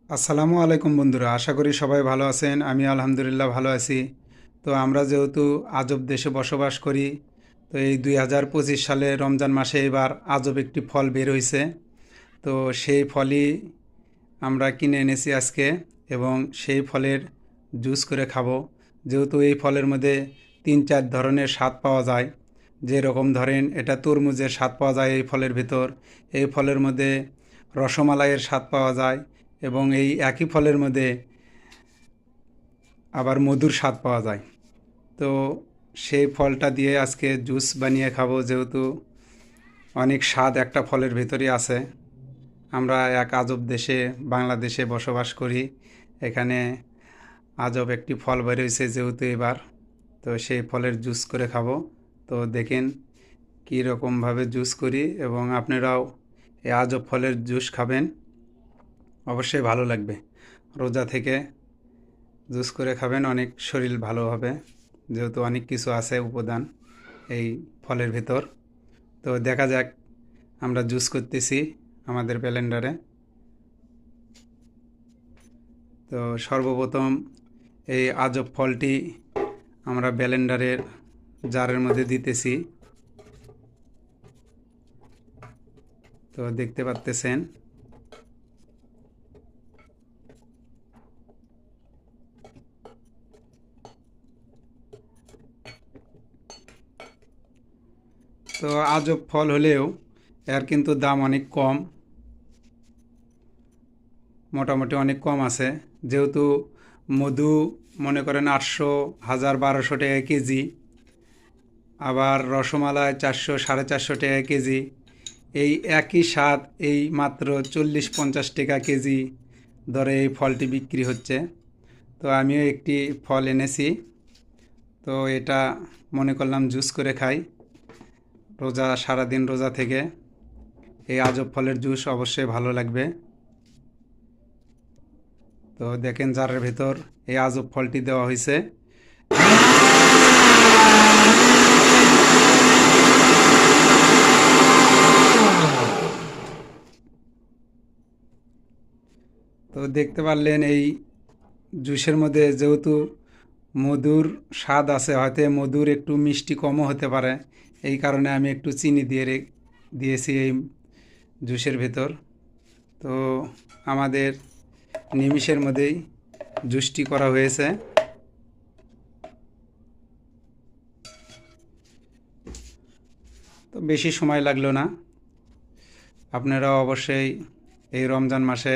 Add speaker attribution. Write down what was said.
Speaker 1: আসসালামু আলাইকুম বন্ধুরা, আশা করি সবাই ভালো আছেন। আমি আলহামদুলিল্লাহ ভালো আছি। তো আমরা যেহেতু আজব দেশে বসবাস করি, তো এই 2025 সালে রমজান মাসে এবার আজব একটি ফল বের হয়েছে। তো সেই ফলই আমরা কিনে এনেছি আজকে, এবং সেই ফলের জুস করে খাবো। যেহেতু এই ফলের মধ্যে 3-4 ধরনের স্বাদ পাওয়া যায়। যেরকম ধরেন, এটা তরমুজের স্বাদ পাওয়া যায় এই ফলের ভিতর। এই ফলের মধ্যে রসমালাইয়ের স্বাদ পাওয়া যায়, এবং এই একই ফলের মধ্যে আবার মধুর স্বাদ পাওয়া যায়। তো সেই ফলটা দিয়ে আজকে জুস বানিয়ে খাবো, যেহেতু অনেক স্বাদ একটা ফলের ভিতরই আছে। আমরা এক আজব দেশে, বাংলাদেশে বসবাস করি। এখানে আজব একটি ফল বেরিয়েছে যেহেতু এবার, তো সেই ফলের জুস করে খাবো। তো দেখেন কী রকমভাবে জুস করি, এবং আপনারাও এই আজব ফলের জুস খাবেন, অবশ্যই ভালো লাগবে। রোজা থেকে জুস করে খাবেন, অনেক শরীর ভালো হবে, যেহেতু অনেক কিছু আছে উপাদান এই ফলের ভিতর। তো দেখা যাক, আমরা জুস করতেছি আমাদের ব্লেন্ডারে। তো সর্বপ্রথম এই আজব ফলটি আমরা ব্লেন্ডারের জারের মধ্যে দিতেছি। তো দেখতে পাচ্তেছেন, তো আজব ফল হলেও এর কিন্তু দাম অনেক কম, মোটামুটি অনেক কম আছে। যেহেতু মধু মনে করেন 800, 1000, 1200 টাকা কেজি, আবার রসমালাই 400, 450 টাকা কেজি। এই একই স্বাদ এই মাত্র 40-50 টাকা কেজি দরে এই ফলটি বিক্রি হচ্ছে। তো আমিও একটি ফল এনেছি, তো এটা মনে করলাম জুস করে খাই। রোজা, সারাদিন রোজা থেকে এই আজব ফলের জুস অবশ্যই ভালো লাগবে। তো দেখেন, জারের ভেতর এই আজব ফলটি দেওয়া হয়েছে। তো দেখতে পারলেন, এই জুসের মধ্যে যেহেতু মধুর স্বাদ আছে, হয়তো মধুর একটু মিষ্টি কমও হতে পারে। এই কারণে আমি একটু চিনি দিয়েছি এই জুসের ভেতর। তো আমাদের নিমিষের মধ্যেই জুসটি করা হয়েছে। তো বেশি সময় লাগলো না। আপনারাও অবশ্যই এই রমজান মাসে